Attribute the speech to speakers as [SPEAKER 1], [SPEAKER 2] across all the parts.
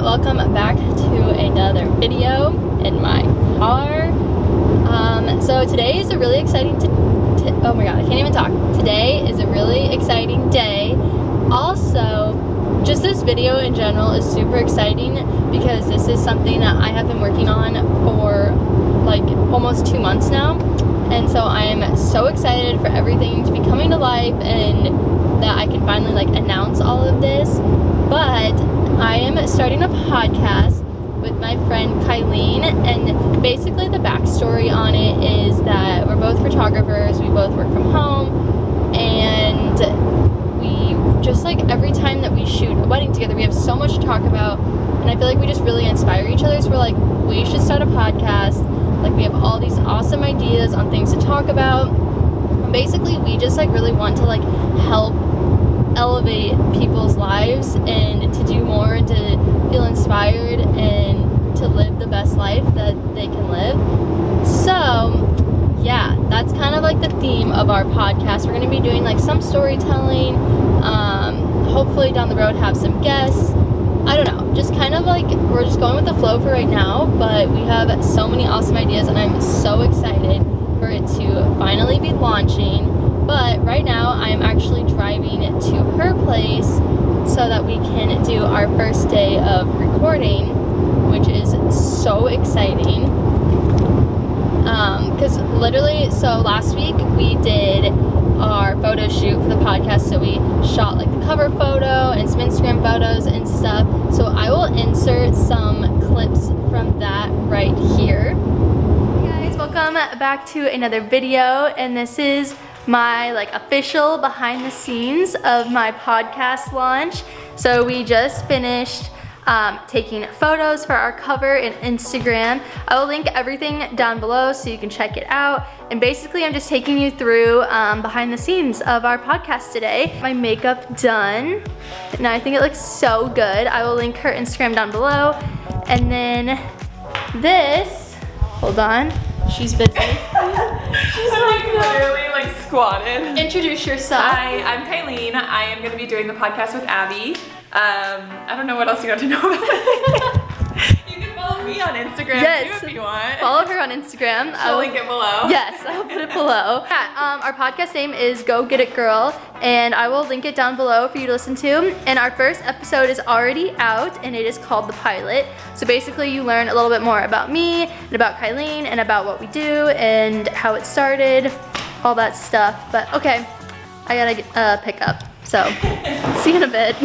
[SPEAKER 1] welcome back to another video in my car. So today is a really exciting oh my god, I can't even talk. Today is a really exciting day. Also, just this video in general is super exciting because this is something that I have been working on for like almost 2 months now. And so I am so excited for everything to be coming to life and that I can finally like announce all of this. But I am starting a podcast with my friend Kylene, and basically the backstory on it is that we're both photographers, we both work from home, and we just like every time that we shoot a wedding together, we have so much to talk about, and I feel like we just really inspire each other. So we're like, we should start a podcast. Like, we have all these awesome ideas on things to talk about, and basically we just like really want to like help elevate people's lives and to do more and to feel inspired and to live the best life that they can live. So yeah, that's kind of like the theme of our podcast. We're going to be doing like some storytelling, hopefully down the road have some guests. I don't know, just kind of like we're just going with the flow for right now, but we have so many awesome ideas and I'm so excited for it to finally be launching. But right now I'm actually driving to her place so that we can do our first day of recording, which is so exciting. Because literally, so last week we did our photo shoot for the podcast, so we shot like the cover photo and some Instagram photos and stuff. So I will insert some clips from that right here. Hey guys, welcome back to another video, and this is my like official behind the scenes of my podcast launch. So we just finished taking photos for our cover and Instagram. I will link everything down below so you can check it out. And basically I'm just taking you through behind the scenes of our podcast today. My makeup done, and I think it looks so good. I will link her Instagram down below. And then this, hold on, she's busy.
[SPEAKER 2] She's like literally like squatted.
[SPEAKER 1] Introduce yourself.
[SPEAKER 2] Hi, I'm Kylene. I am going to be doing the podcast with Abby. I don't know what else you got to know about it. You can follow me on Instagram too if you want.
[SPEAKER 1] Follow her on Instagram.
[SPEAKER 2] I'll link it below.
[SPEAKER 1] Yes, I'll put it below. Yeah, our podcast name is Go Get It Girl, and I will link it down below for you to listen to. And our first episode is already out, and it is called The Pilot. So basically you learn a little bit more about me and about Kylene and about what we do and how it started, all that stuff. But okay, I gotta pick up. So see you in a bit.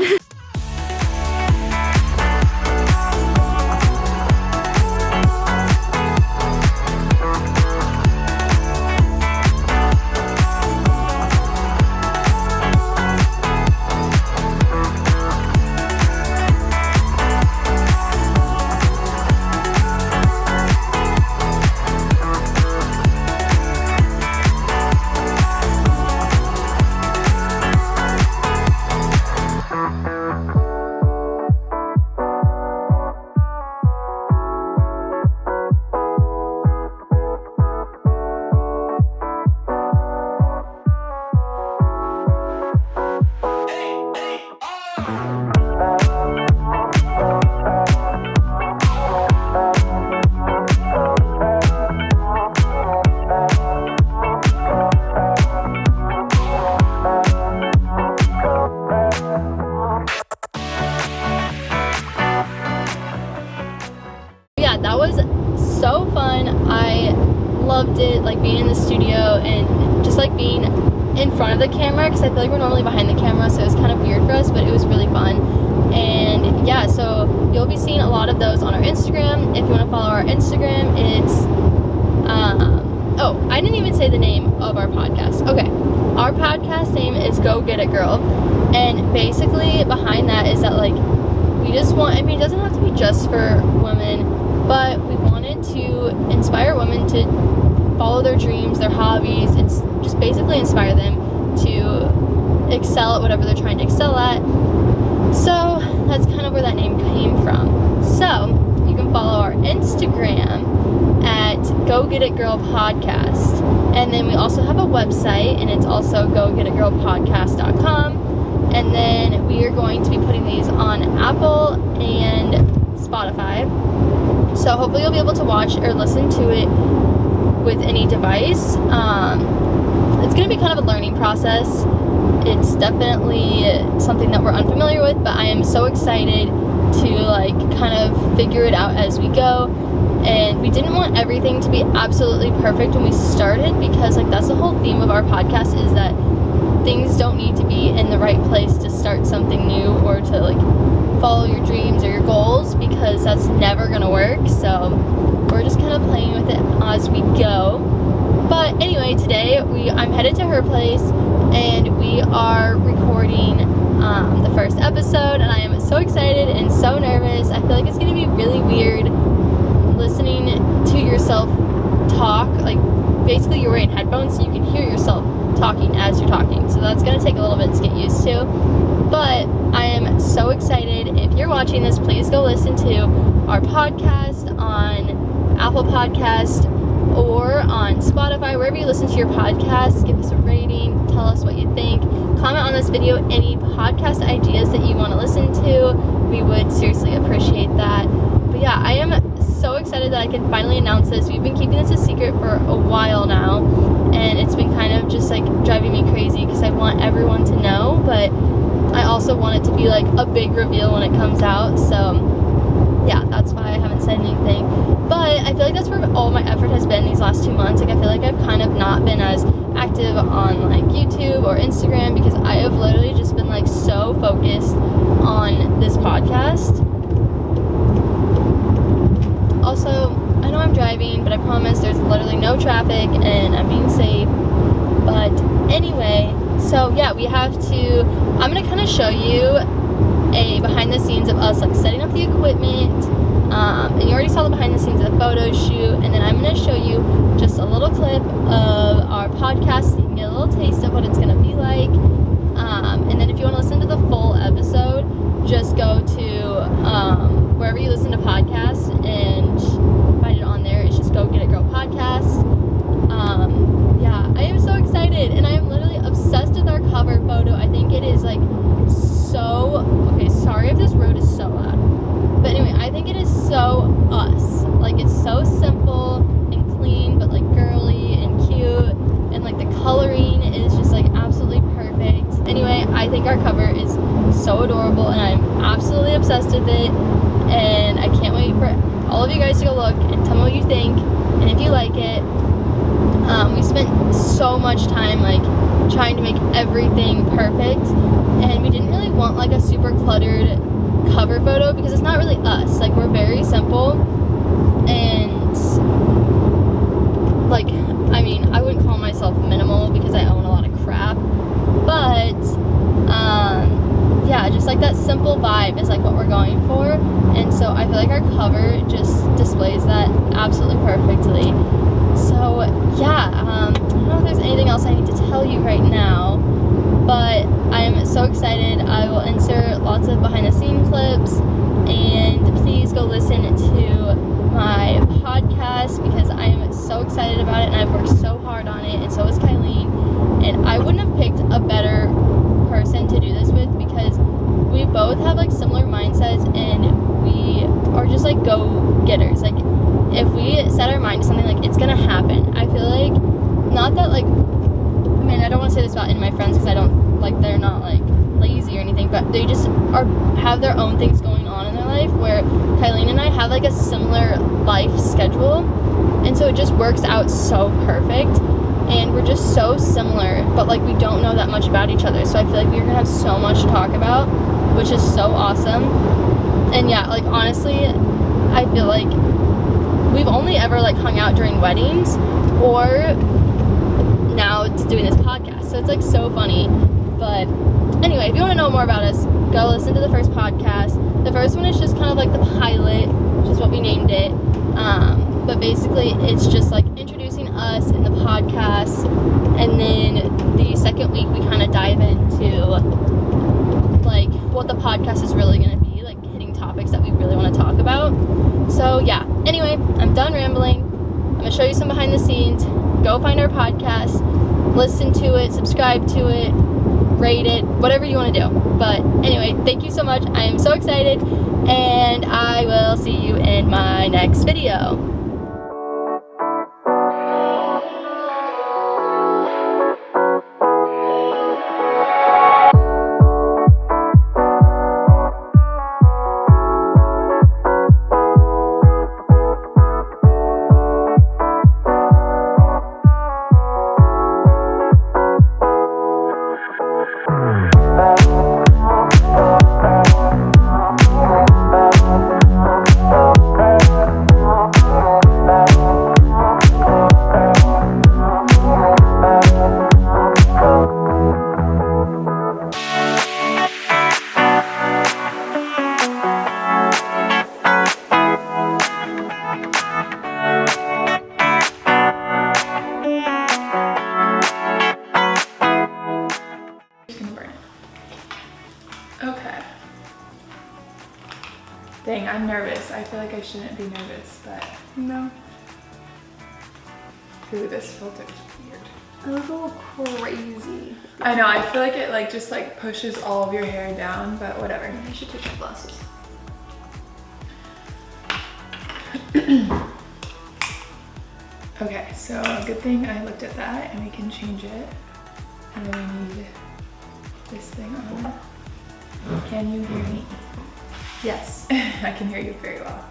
[SPEAKER 1] That was so fun. I loved it, like being in the studio and just like being in front of the camera, because I feel like we're normally behind the camera, so it was kind of weird for us, but it was really fun. And yeah, so you'll be seeing a lot of those on our Instagram. If you want to follow our Instagram, it's oh, I didn't even say the name of our podcast. Okay, our podcast name is Go Get It Girl, and basically behind that is that like we just want, I mean, it doesn't have to be just for women, but we wanted to inspire women to follow their dreams, their hobbies. It's just basically inspire them to excel at whatever they're trying to excel at. So that's kind of where that name came from. So you can follow our Instagram at Go Get It Girl Podcast. And then we also have a website, and it's also gogetitgirlpodcast.com. And then we are going to be putting these on Apple and Spotify. So hopefully you'll be able to watch or listen to it with any device. It's going to be kind of a learning process. It's definitely something that we're unfamiliar with, but I am so excited to like kind of figure it out as we go. And we didn't want everything to be absolutely perfect when we started, because like that's the whole theme of our podcast, is that things don't need to be in the right place to start something new or to like follow your dreams or your goals, because that's never gonna work. So we're just kind of playing with it as we go. But anyway, today I'm headed to her place and we are recording the first episode, and I am so excited and so nervous. I feel like it's gonna be really weird listening to yourself talk. Like basically you're wearing headphones so you can hear yourself talking as you're talking, so that's gonna take a little bit to get used to, but I am so excited. If you're watching this, please go listen to our podcast on Apple Podcast or on Spotify, wherever you listen to your podcasts. Give us a rating, tell us what you think, comment on this video any podcast ideas that you want to listen to. We would seriously appreciate that. But yeah, I am so excited that I can finally announce this. We've been keeping this a secret for a while now, and it's been kind of just like driving me crazy because I want everyone to know, but I also want it to be like a big reveal when it comes out. So yeah, that's why I haven't said anything. But I feel like that's where all my effort has been these last 2 months. Like I feel like I've kind of not been as active on like YouTube or Instagram because I have literally just been like so focused on this podcast. Also, I know I'm driving, but I promise there's literally no traffic and I'm being safe. But anyway, so yeah, I'm gonna kind of show you a behind the scenes of us like setting up the equipment, and you already saw the behind the scenes of the photo shoot, and then I'm gonna show you just a little clip of our podcast so you can get a little taste of what it's gonna be like, and then if you want to listen to the full episode, just go to wherever you listen to podcasts and find it on there. It's just Go Get It Girl Podcast. Yeah, I am so excited, and I am literally obsessed with our cover photo. I think it is like okay, sorry if this road is so loud, but anyway, I think it is so us. Like it's so simple and clean, but like girly and cute, and like the coloring is just like absolutely perfect. Anyway, I think our cover is so adorable, and I'm absolutely obsessed with it, and I can't wait for all of you guys to go look and tell me what you think, and if you like it. We spent so much time like trying to make everything perfect, and we didn't really want like a super cluttered cover photo because it's not really us. Like we're very simple, and like I mean I wouldn't call myself minimal because I own a lot of crap, but yeah, just like that simple vibe is like what we're going for, and so I feel like our cover just displays that absolutely perfectly. So yeah, I don't know if there's anything else I need to tell you right now, but I am so excited. I will insert lots of behind the scene clips, and please go listen to my podcast because I am so excited about it, and I've worked so hard on it, and so is Kylene, and I wouldn't have picked a better person to do this with because we both have like similar mindsets, and we are just like go-getters. Like if we set our mind to something, like it's gonna happen. I feel like, not that like, I mean I don't want to say this about any of my friends because I don't like, they're not like lazy or anything, but they just have their own things going on in their life, where Kylene and I have like a similar life schedule, and so it just works out so perfect, and we're just so similar, but like we don't know that much about each other, so I feel like we're gonna have so much to talk about, which is so awesome. And yeah, like honestly, I feel like we've only ever like hung out during weddings, or now it's doing this podcast, so it's like so funny. But anyway, if you want to know more about us, go listen to the first podcast. The first one is just kind of like the pilot, which is what we named it, but basically it's just like introducing us in the podcast, and then the second week we kind of dive into like what the podcast is really going to be, like hitting topics that we really want to talk about. So yeah, anyway, I'm done rambling. I'm going to show you some behind the scenes. Go find our podcast, listen to it, subscribe to it, rate it, whatever you want to do. But anyway, thank you so much. I am so excited, and I I will see you in my next video.
[SPEAKER 2] Okay. Dang, I'm nervous. I feel like I shouldn't be nervous, but no. Ooh, this filter's weird.
[SPEAKER 1] A little crazy.
[SPEAKER 2] I know, I feel like it just pushes all of your hair down, but whatever.
[SPEAKER 1] I should take my glasses.
[SPEAKER 2] Okay, so good thing I looked at that and we can change it. And then we need this thing on. Can you hear me?
[SPEAKER 1] Yes.
[SPEAKER 2] I can hear you very well.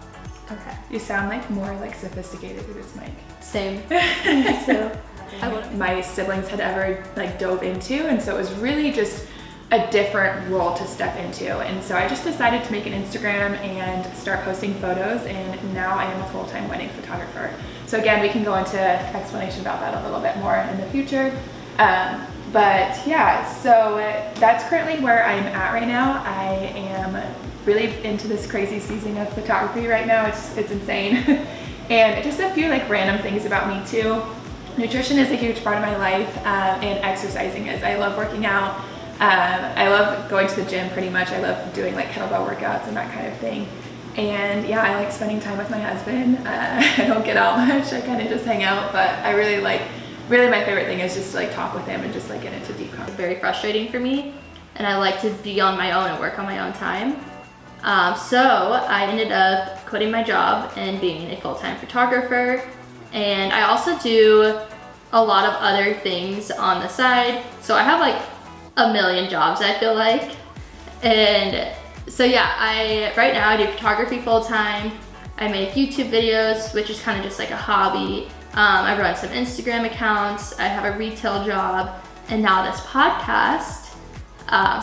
[SPEAKER 1] Okay.
[SPEAKER 2] You sound more sophisticated with this mic.
[SPEAKER 1] Same. Me too.
[SPEAKER 2] My siblings had ever dove into, and so it was really just a different role to step into. And so I just decided to make an Instagram and start posting photos, and now I am a full-time wedding photographer. So again, we can go into explanation about that a little bit more in the future. But yeah, so that's currently where I'm at right now. I am really into this crazy season of photography right now. It's insane. And just a few random things about me too. Nutrition is a huge part of my life, and exercising is. I love working out. I love going to the gym pretty much. I love doing kettlebell workouts and that kind of thing. And yeah, I like spending time with my husband. I don't get out much. I kind of just hang out, but I really my favorite thing is just to talk with him and just get into deep conversation.
[SPEAKER 1] Very frustrating for me, and I like to be on my own and work on my own time. So I ended up quitting my job and being a full-time photographer. And I also do a lot of other things on the side. So I have a million jobs, I feel like. And so yeah, right now I do photography full-time. I make YouTube videos, which is kind of just a hobby. I run some Instagram accounts. I have a retail job, and now this podcast.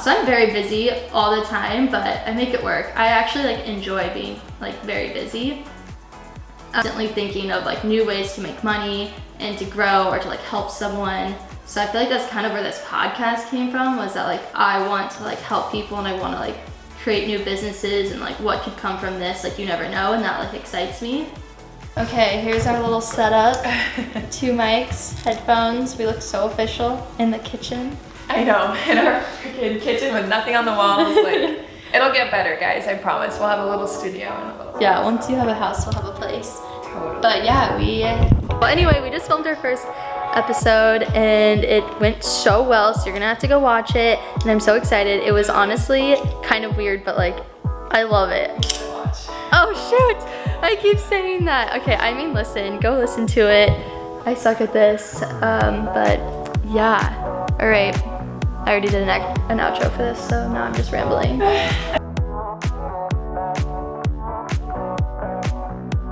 [SPEAKER 1] So I'm very busy all the time, but I make it work. I actually enjoy being very busy. I'm constantly thinking of new ways to make money and to grow or to help someone. So I feel that's kind of where this podcast came from, was that I want to help people, and I want to create new businesses, and what could come from this, you never know, and that excites me. Okay, here's our little setup. 2 mics, headphones. We look so official in the kitchen.
[SPEAKER 2] I know, in our freaking kitchen with nothing on the walls. It'll get better, guys, I promise. We'll have a little studio and a little place.
[SPEAKER 1] Yeah, once you have a house, we'll have a place.
[SPEAKER 2] Totally.
[SPEAKER 1] But yeah, well, anyway, we just filmed our first episode and it went so well, so you're gonna have to go watch it, and I'm so excited. It was honestly kind of weird, but I love it. Oh shoot, I keep saying that. Okay, I mean listen, go listen to it. I suck at this, but yeah. All right, I already did an outro for this, so now I'm just rambling.